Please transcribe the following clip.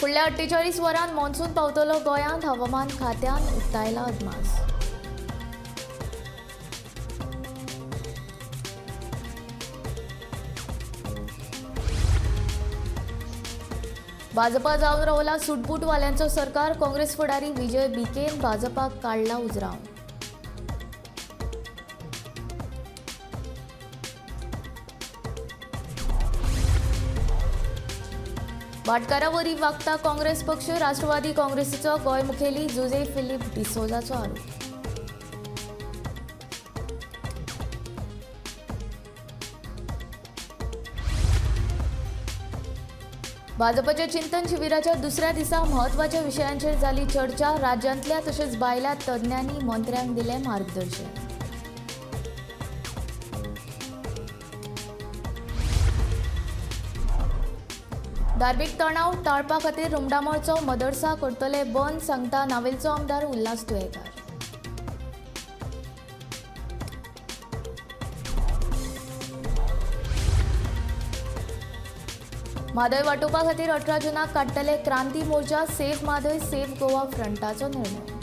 फुडल्या 48 वरांत मॉन्सून पावतलो गोंयांत, हवामान खात्यान उक्तायला अदमास. भाजपा जावन रावला सुटबूटवाल्यांचो सरकार, काँग्रेस फुडारी विजय बिकेन भाजपाक काडला उजरावन. भाटकारावरी वागता काँग्रेस पक्ष, राष्ट्रवादी काँग्रेसीचो गोंय मुखेली जोसे फिलिप डिसोजाचो आरोप. भाजपाच्या चिंतन शिबिराच्या दुसऱ्या दिसा महत्वाच्या विशयांचेर जाली चर्चा, राज्यांतल्या तशेंच भायल्या तज्ञांनी मंत्र्यांक दिलें मार्गदर्शन. धार्मीक तणाव टाळपा खातीर रुमडामोळचो मदरसा करतले बंद, सांगता नावेलचो आमदार उल्हास तुयेकार. म्हादय वांटोवपा खातीर 18 जूनाक काडटले क्रांती मोर्चा, सेव्ह म्हादय सेव्ह गोवा फ्रंटाचो निर्णय.